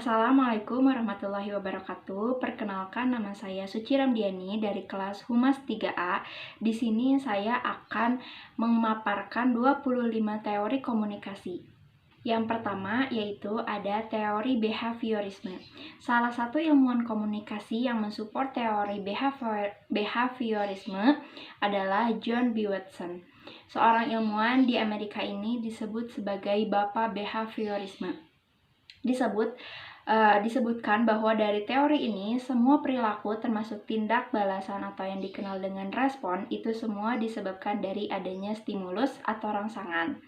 Assalamualaikum warahmatullahi wabarakatuh. Perkenalkan, nama saya Suci Ramdiani dari kelas Humas 3A. Di sini saya akan memaparkan 25 teori komunikasi. Yang pertama yaitu ada teori behaviorisme. Salah satu ilmuwan komunikasi yang mensupport teori behaviorisme adalah John B. Watson. Seorang ilmuwan di Amerika ini disebut sebagai Bapak Behaviorisme. Disebutkan bahwa dari teori ini semua perilaku termasuk tindak balasan atau yang dikenal dengan respon itu semua disebabkan dari adanya stimulus atau rangsangan.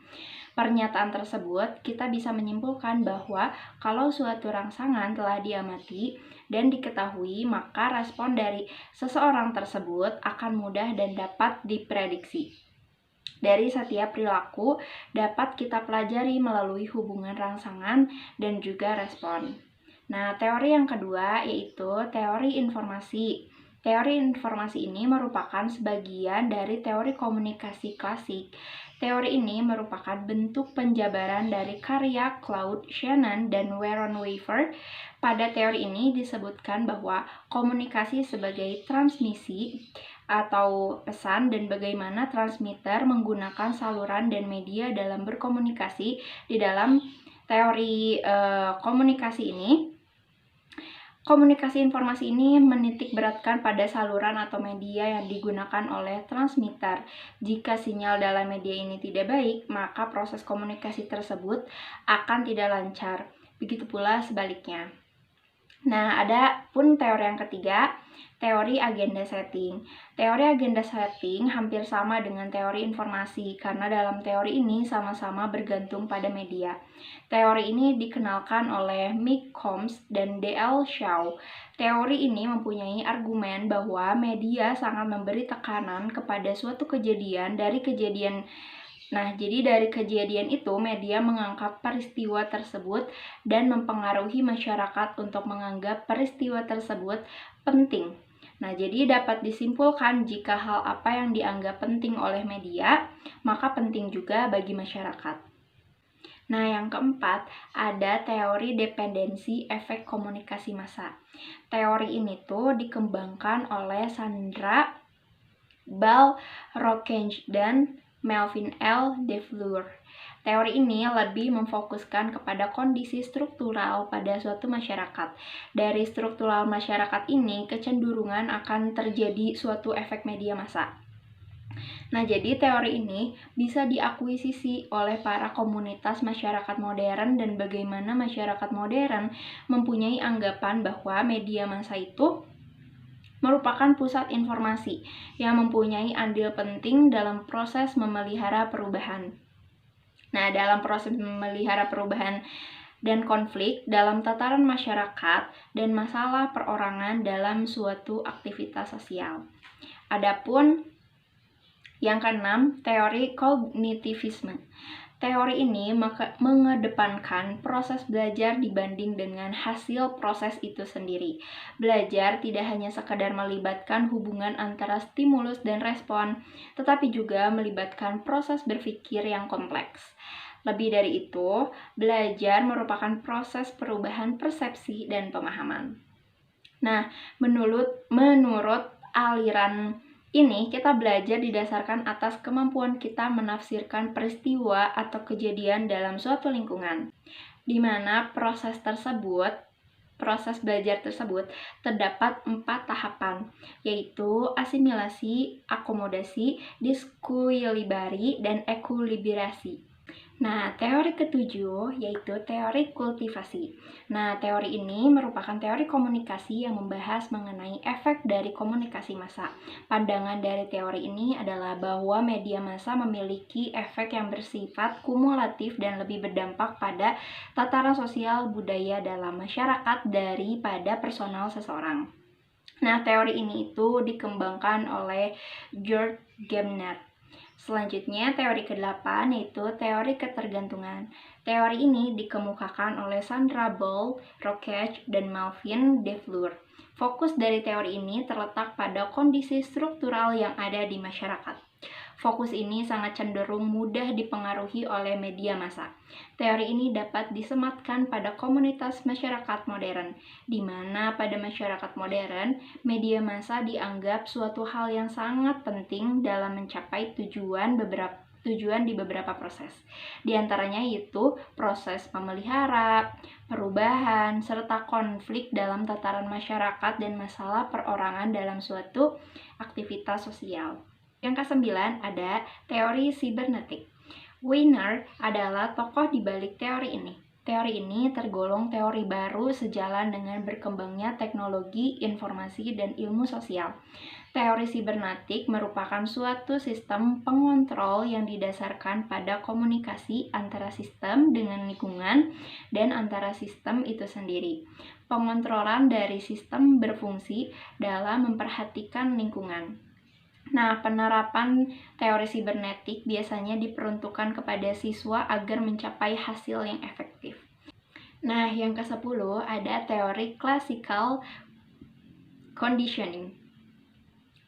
Pernyataan tersebut kita bisa menyimpulkan bahwa kalau suatu rangsangan telah diamati dan diketahui, maka respon dari seseorang tersebut akan mudah dan dapat diprediksi. Dari setiap perilaku dapat kita pelajari melalui hubungan rangsangan dan juga respon. Nah, teori yang kedua yaitu teori informasi. Teori informasi ini merupakan sebagian dari teori komunikasi klasik. Teori ini merupakan bentuk penjabaran dari karya Claude Shannon dan Warren Weaver. Pada teori ini disebutkan bahwa komunikasi sebagai transmisi atau pesan dan bagaimana transmitter menggunakan saluran dan media dalam berkomunikasi. Di dalam teori komunikasi ini, komunikasi informasi ini menitik beratkan pada saluran atau media yang digunakan oleh transmitter. Jika sinyal dalam media ini tidak baik, maka proses komunikasi tersebut akan tidak lancar. Begitu pula sebaliknya. Nah, ada pun teori yang ketiga, teori agenda setting. Teori agenda setting hampir sama dengan teori informasi karena dalam teori ini sama-sama bergantung pada media. Teori ini dikenalkan oleh Mick Combs dan D.L. Shaw. Teori ini mempunyai argumen bahwa media sangat memberi tekanan kepada suatu kejadian dari kejadian. Nah, jadi dari kejadian itu, media menganggap peristiwa tersebut dan mempengaruhi masyarakat untuk menganggap peristiwa tersebut penting. Nah, jadi dapat disimpulkan jika hal apa yang dianggap penting oleh media, maka penting juga bagi masyarakat. Nah, yang keempat, ada teori dependensi efek komunikasi massa. Teori ini tuh dikembangkan oleh Sandra Bell-Roggensch dan Melvin L. DeFleur. Teori ini lebih memfokuskan kepada kondisi struktural pada suatu masyarakat. Dari struktural masyarakat ini, kecenderungan akan terjadi suatu efek media massa. Nah, jadi teori ini bisa diakuisisi oleh para komunitas masyarakat modern dan bagaimana masyarakat modern mempunyai anggapan bahwa media massa itu merupakan pusat informasi yang mempunyai andil penting dalam proses memelihara perubahan. Nah, dalam proses memelihara perubahan dan konflik dalam tataran masyarakat dan masalah perorangan dalam suatu aktivitas sosial. Adapun yang keenam, teori kognitivisme. Teori ini mengedepankan proses belajar dibanding dengan hasil proses itu sendiri. Belajar tidak hanya sekadar melibatkan hubungan antara stimulus dan respon, tetapi juga melibatkan proses berpikir yang kompleks. Lebih dari itu, belajar merupakan proses perubahan persepsi dan pemahaman. Nah, menurut aliran ini, kita belajar didasarkan atas kemampuan kita menafsirkan peristiwa atau kejadian dalam suatu lingkungan, di mana proses belajar tersebut terdapat 4 tahapan, yaitu asimilasi, akomodasi, diskuilibari, dan ekuilibrasi. Nah, teori ketujuh yaitu teori kultivasi. Nah, teori ini merupakan teori komunikasi yang membahas mengenai efek dari komunikasi massa. Pandangan dari teori ini adalah bahwa media massa memiliki efek yang bersifat kumulatif dan lebih berdampak pada tataran sosial budaya dalam masyarakat daripada personal seseorang. Nah, teori ini itu dikembangkan oleh George Gardner. Selanjutnya, teori ke-8 yaitu teori ketergantungan. Teori ini dikemukakan oleh Sandra Bell-Roggensch dan Melvin DeFleur. Fokus dari teori ini terletak pada kondisi struktural yang ada di masyarakat. Fokus ini sangat cenderung mudah dipengaruhi oleh media massa. Teori ini dapat disematkan pada komunitas masyarakat modern, di mana pada masyarakat modern, media massa dianggap suatu hal yang sangat penting dalam mencapai tujuan di beberapa proses. Di antaranya yaitu proses memelihara, perubahan, serta konflik dalam tataran masyarakat dan masalah perorangan dalam suatu aktivitas sosial. Yang kesembilan ada teori sibernetik. Wiener adalah tokoh di balik teori ini. Teori ini tergolong teori baru sejalan dengan berkembangnya teknologi, informasi, dan ilmu sosial. Teori sibernetik merupakan suatu sistem pengontrol yang didasarkan pada komunikasi antara sistem dengan lingkungan dan antara sistem itu sendiri. Pengontrolan dari sistem berfungsi dalam memperhatikan lingkungan. Nah, penerapan teori sibernetik biasanya diperuntukkan kepada siswa agar mencapai hasil yang efektif. Nah, yang ke-10 ada teori classical conditioning.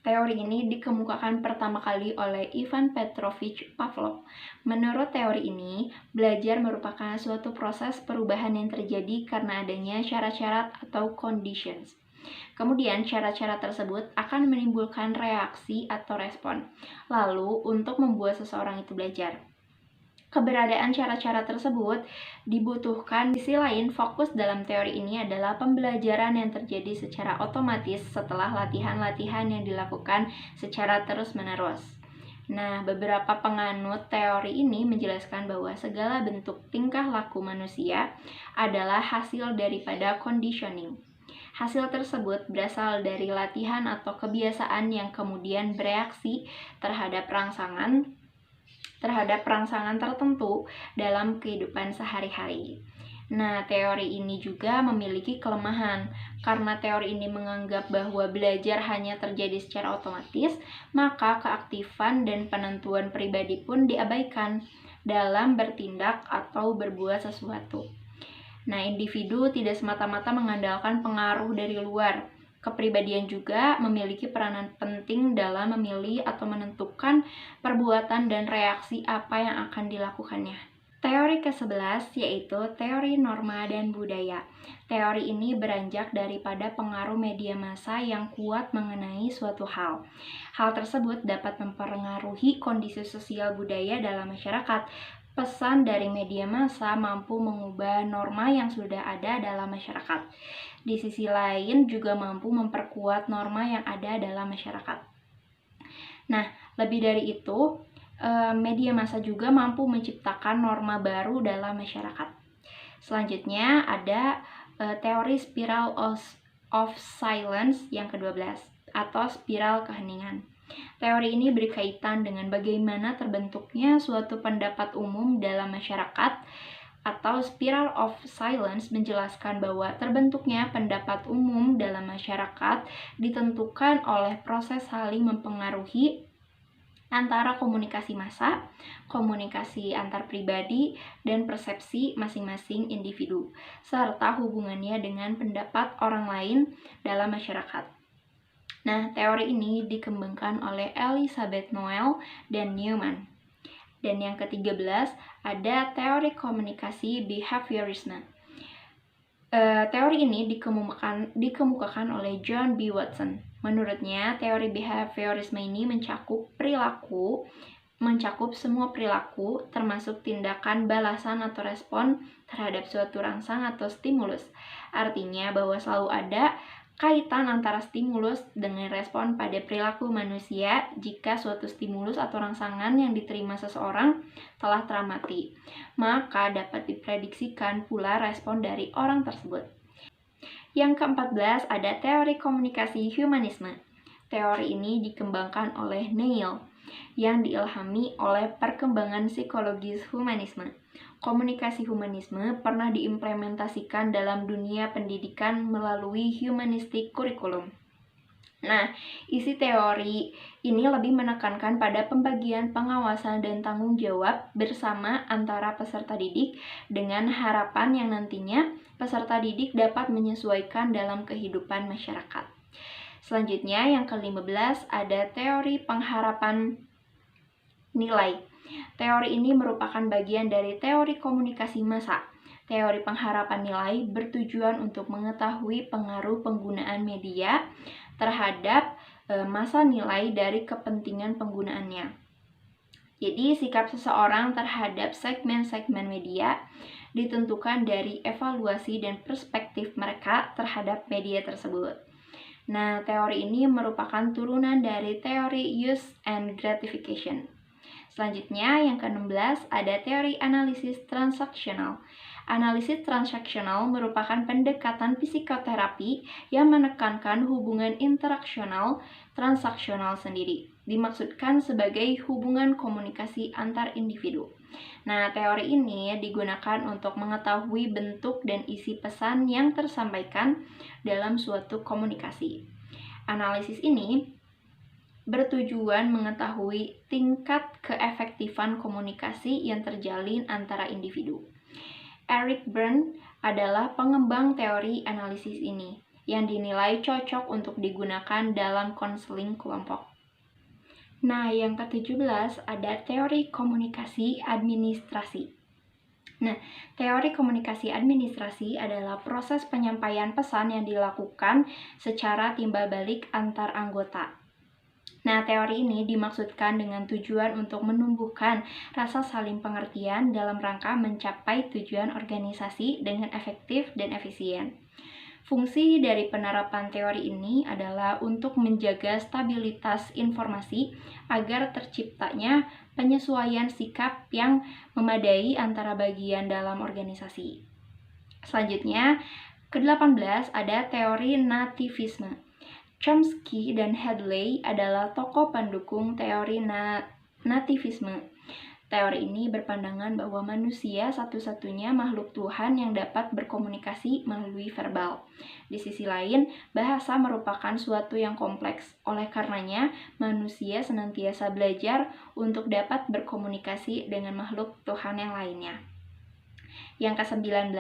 Teori ini dikemukakan pertama kali oleh Ivan Petrovich Pavlov. Menurut teori ini, belajar merupakan suatu proses perubahan yang terjadi karena adanya syarat-syarat atau conditions. Kemudian, syarat-syarat tersebut akan menimbulkan reaksi atau respon. Lalu, untuk membuat seseorang itu belajar. Keberadaan syarat-syarat tersebut dibutuhkan. Di sisi lain, fokus dalam teori ini adalah pembelajaran yang terjadi secara otomatis setelah latihan-latihan yang dilakukan secara terus-menerus. Nah, beberapa penganut teori ini menjelaskan bahwa segala bentuk tingkah laku manusia adalah hasil daripada conditioning. Hasil tersebut berasal dari latihan atau kebiasaan yang kemudian bereaksi terhadap rangsangan tertentu dalam kehidupan sehari-hari. Nah, teori ini juga memiliki kelemahan. Karena teori ini menganggap bahwa belajar hanya terjadi secara otomatis, maka keaktifan dan penentuan pribadi pun diabaikan dalam bertindak atau berbuat sesuatu. Nah, individu tidak semata-mata mengandalkan pengaruh dari luar. Kepribadian juga memiliki peranan penting dalam memilih atau menentukan perbuatan dan reaksi apa yang akan dilakukannya. Teori ke-11 yaitu teori norma dan budaya. Teori ini beranjak daripada pengaruh media massa yang kuat mengenai suatu hal. Hal tersebut dapat mempengaruhi kondisi sosial budaya dalam masyarakat. Pesan dari media massa mampu mengubah norma yang sudah ada dalam masyarakat. Di sisi lain juga mampu memperkuat norma yang ada dalam masyarakat. Nah, lebih dari itu, media massa juga mampu menciptakan norma baru dalam masyarakat. Selanjutnya ada teori spiral of silence yang ke-12 atau spiral keheningan. Teori ini berkaitan dengan bagaimana terbentuknya suatu pendapat umum dalam masyarakat, atau spiral of silence menjelaskan bahwa terbentuknya pendapat umum dalam masyarakat ditentukan oleh proses saling mempengaruhi antara komunikasi massa, komunikasi antar pribadi, dan persepsi masing-masing individu, serta hubungannya dengan pendapat orang lain dalam masyarakat. Nah, teori ini dikembangkan oleh Elizabeth Noel dan Newman. Dan yang ke-13 ada teori komunikasi behaviorisme. Teori ini dikemukakan oleh John B. Watson. Menurutnya, teori behaviorisme ini mencakup semua perilaku, termasuk tindakan balasan atau respon terhadap suatu rangsang atau stimulus. Artinya bahwa selalu ada kaitan antara stimulus dengan respon pada perilaku manusia jika suatu stimulus atau rangsangan yang diterima seseorang telah teramati, maka dapat diprediksikan pula respon dari orang tersebut. Yang ke-14 ada teori komunikasi humanisme. Teori ini dikembangkan oleh Neil yang diilhami oleh perkembangan psikologis humanisme. Komunikasi humanisme pernah diimplementasikan dalam dunia pendidikan melalui humanistic curriculum. Nah, isi teori ini lebih menekankan pada pembagian pengawasan dan tanggung jawab bersama antara peserta didik dengan harapan yang nantinya peserta didik dapat menyesuaikan dalam kehidupan masyarakat. Selanjutnya, yang ke-15 ada teori pengharapan nilai. Teori ini merupakan bagian dari teori komunikasi massa. Teori pengharapan nilai bertujuan untuk mengetahui pengaruh penggunaan media terhadap massa nilai dari kepentingan penggunaannya. Jadi, sikap seseorang terhadap segmen-segmen media ditentukan dari evaluasi dan perspektif mereka terhadap media tersebut. Nah, teori ini merupakan turunan dari teori use and gratification. Selanjutnya, yang ke-16 ada teori analisis transaksional. Analisis transaksional merupakan pendekatan psikoterapi yang menekankan hubungan interaksional transaksional sendiri. Dimaksudkan sebagai hubungan komunikasi antar individu. Nah, teori ini digunakan untuk mengetahui bentuk dan isi pesan yang tersampaikan dalam suatu komunikasi. Analisis ini bertujuan mengetahui tingkat keefektifan komunikasi yang terjalin antara individu. Eric Berne adalah pengembang teori analisis ini, yang dinilai cocok untuk digunakan dalam konseling kelompok. Nah, yang ke-17 ada teori komunikasi administrasi. Nah, teori komunikasi administrasi adalah proses penyampaian pesan yang dilakukan secara timbal balik antar anggota. Nah, teori ini dimaksudkan dengan tujuan untuk menumbuhkan rasa saling pengertian dalam rangka mencapai tujuan organisasi dengan efektif dan efisien. Fungsi dari penerapan teori ini adalah untuk menjaga stabilitas informasi agar terciptanya penyesuaian sikap yang memadai antara bagian dalam organisasi. Selanjutnya, ke-18 ada teori nativisme. Chomsky dan Hadley adalah tokoh pendukung teori nativisme. Teori ini berpandangan bahwa manusia satu-satunya makhluk Tuhan yang dapat berkomunikasi melalui verbal. Di sisi lain, bahasa merupakan suatu yang kompleks. Oleh karenanya, manusia senantiasa belajar untuk dapat berkomunikasi dengan makhluk Tuhan yang lainnya. Yang ke-19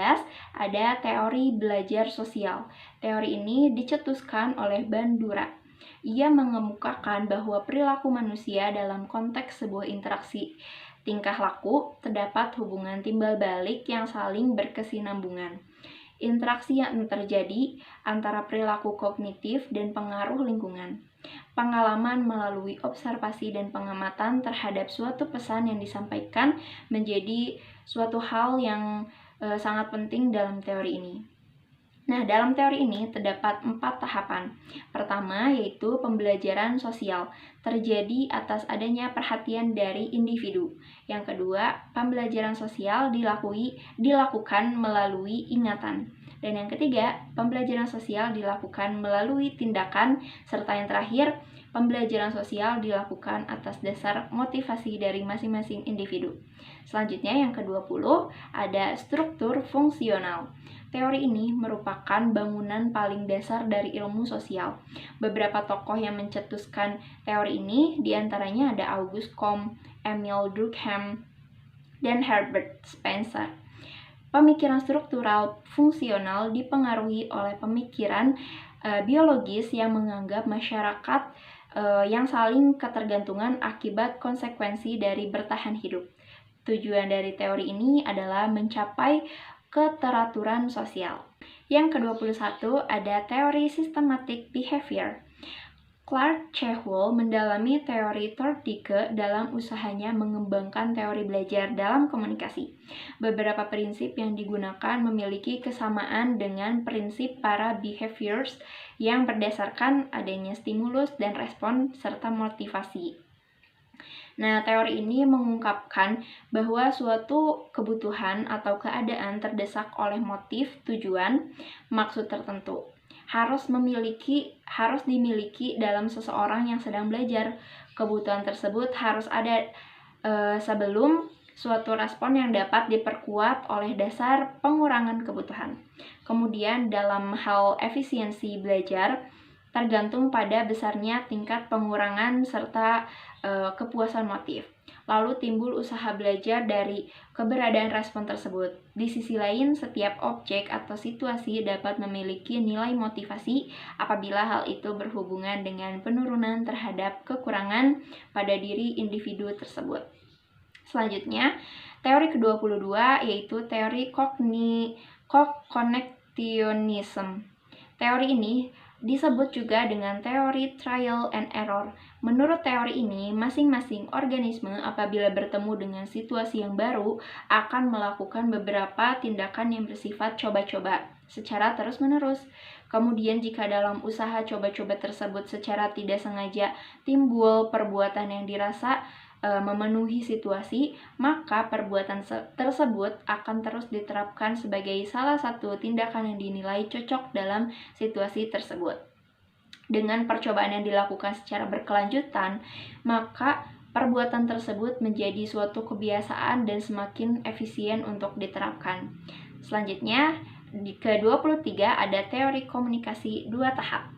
ada teori belajar sosial. Teori ini dicetuskan oleh Bandura. Ia mengemukakan bahwa perilaku manusia dalam konteks sebuah interaksi tingkah laku terdapat hubungan timbal balik yang saling berkesinambungan. Interaksi yang terjadi antara perilaku kognitif dan pengaruh lingkungan. Pengalaman melalui observasi dan pengamatan terhadap suatu pesan yang disampaikan menjadi suatu hal yang sangat penting dalam teori ini. Nah, dalam teori ini terdapat 4 tahapan. Pertama, yaitu pembelajaran sosial, terjadi atas adanya perhatian dari individu. Yang kedua, pembelajaran sosial dilakukan melalui ingatan. Dan yang ketiga, pembelajaran sosial dilakukan melalui tindakan, serta yang terakhir, pembelajaran sosial dilakukan atas dasar motivasi dari masing-masing individu. Selanjutnya yang ke-20 ada struktur fungsional. Teori ini merupakan bangunan paling dasar dari ilmu sosial. Beberapa tokoh yang mencetuskan teori ini diantaranya ada Auguste Comte, Emile Durkheim, dan Herbert Spencer. Pemikiran struktural fungsional dipengaruhi oleh pemikiran biologis yang menganggap masyarakat yang saling ketergantungan akibat konsekuensi dari bertahan hidup. Tujuan dari teori ini adalah mencapai keteraturan sosial. Yang ke-21 ada teori systematic behavior. Clark Chehul mendalami teori Thorndike dalam usahanya mengembangkan teori belajar dalam komunikasi. Beberapa prinsip yang digunakan memiliki kesamaan dengan prinsip para behaviors yang berdasarkan adanya stimulus dan respon serta motivasi. Nah, teori ini mengungkapkan bahwa suatu kebutuhan atau keadaan terdesak oleh motif, tujuan, maksud tertentu. Harus dimiliki dalam seseorang yang sedang belajar. Kebutuhan tersebut harus ada sebelum suatu respon yang dapat diperkuat oleh dasar pengurangan kebutuhan. Kemudian dalam hal efisiensi belajar, tergantung pada besarnya tingkat pengurangan serta kepuasan motif. Lalu timbul usaha belajar dari keberadaan respon tersebut. Di sisi lain, setiap objek atau situasi dapat memiliki nilai motivasi apabila hal itu berhubungan dengan penurunan terhadap kekurangan pada diri individu tersebut. Selanjutnya, teori ke-22 yaitu teori connectionism. Teori ini disebut juga dengan teori trial and error. Menurut teori ini, masing-masing organisme apabila bertemu dengan situasi yang baru akan melakukan beberapa tindakan yang bersifat coba-coba secara terus-menerus. Kemudian jika dalam usaha coba-coba tersebut secara tidak sengaja timbul perbuatan yang dirasa memenuhi situasi, maka perbuatan tersebut akan terus diterapkan sebagai salah satu tindakan yang dinilai cocok dalam situasi tersebut. Dengan percobaan yang dilakukan secara berkelanjutan, maka perbuatan tersebut menjadi suatu kebiasaan dan semakin efisien untuk diterapkan. Selanjutnya, di ke-23 ada teori komunikasi 2 tahap.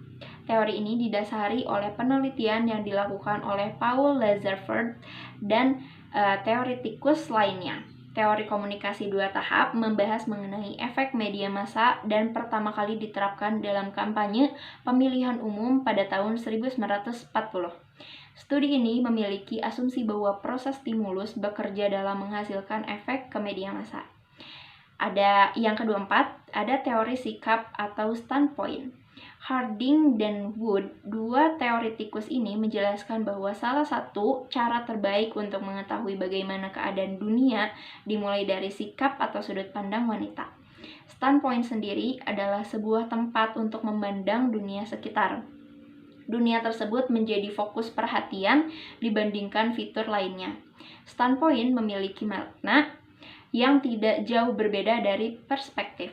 Teori ini didasari oleh penelitian yang dilakukan oleh Paul Lazarford dan teoritikus lainnya. Teori komunikasi 2 tahap membahas mengenai efek media massa dan pertama kali diterapkan dalam kampanye pemilihan umum pada tahun 1940. Studi ini memiliki asumsi bahwa proses stimulus bekerja dalam menghasilkan efek ke media massa. Ada yang ke-24, ada teori sikap atau standpoint. Harding dan Wood, dua teoritikus ini menjelaskan bahwa salah satu cara terbaik untuk mengetahui bagaimana keadaan dunia dimulai dari sikap atau sudut pandang wanita. Standpoint sendiri adalah sebuah tempat untuk memandang dunia sekitar. Dunia tersebut menjadi fokus perhatian dibandingkan fitur lainnya. Standpoint memiliki makna yang tidak jauh berbeda dari perspektif.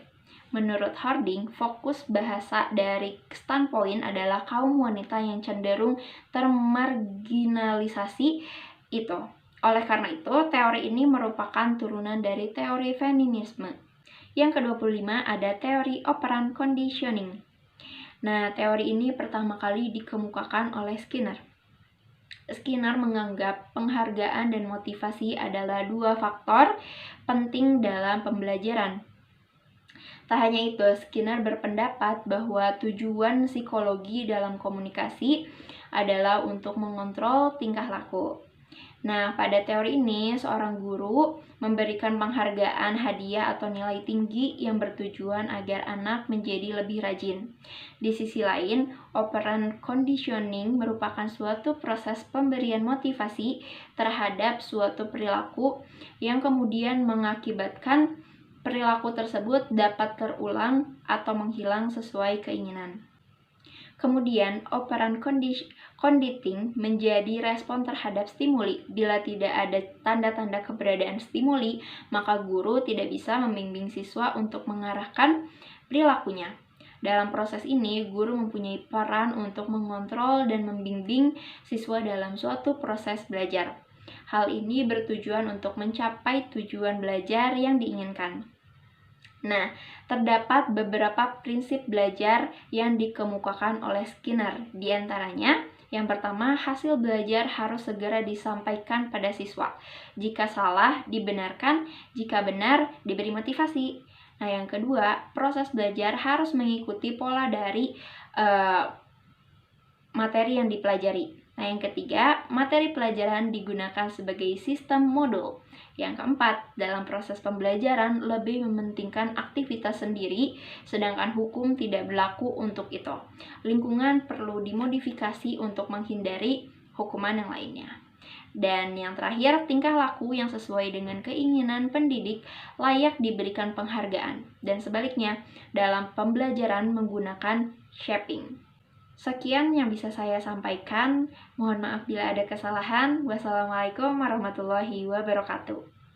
Menurut Harding, fokus bahasa dari standpoint adalah kaum wanita yang cenderung termarginalisasi itu. Oleh karena itu, teori ini merupakan turunan dari teori feminisme. Yang ke-25 ada teori operant conditioning. Nah, teori ini pertama kali dikemukakan oleh Skinner. Skinner menganggap penghargaan dan motivasi adalah dua faktor penting dalam pembelajaran. Tak hanya itu, Skinner berpendapat bahwa tujuan psikologi dalam komunikasi adalah untuk mengontrol tingkah laku. Nah, pada teori ini, seorang guru memberikan penghargaan, hadiah, atau nilai tinggi yang bertujuan agar anak menjadi lebih rajin. Di sisi lain, operant conditioning merupakan suatu proses pemberian motivasi terhadap suatu perilaku yang kemudian mengakibatkan perilaku tersebut dapat terulang atau menghilang sesuai keinginan. Kemudian, operant conditioning menjadi respon terhadap stimuli. Bila tidak ada tanda-tanda keberadaan stimuli, maka guru tidak bisa membimbing siswa untuk mengarahkan perilakunya. Dalam proses ini, guru mempunyai peran untuk mengontrol dan membimbing siswa dalam suatu proses belajar. Hal ini bertujuan untuk mencapai tujuan belajar yang diinginkan. Nah, terdapat beberapa prinsip belajar yang dikemukakan oleh Skinner. Di antaranya, yang pertama, hasil belajar harus segera disampaikan pada siswa. Jika salah, dibenarkan. Jika benar, diberi motivasi. Nah, yang kedua, proses belajar harus mengikuti pola dari materi yang dipelajari. Nah, yang ketiga, materi pelajaran digunakan sebagai sistem modul. Yang keempat, dalam proses pembelajaran lebih mementingkan aktivitas sendiri, sedangkan hukum tidak berlaku untuk itu. Lingkungan perlu dimodifikasi untuk menghindari hukuman yang lainnya. Dan yang terakhir, tingkah laku yang sesuai dengan keinginan pendidik layak diberikan penghargaan. Dan sebaliknya, dalam pembelajaran menggunakan shaping. Sekian yang bisa saya sampaikan. Mohon maaf bila ada kesalahan. Wassalamualaikum warahmatullahi wabarakatuh.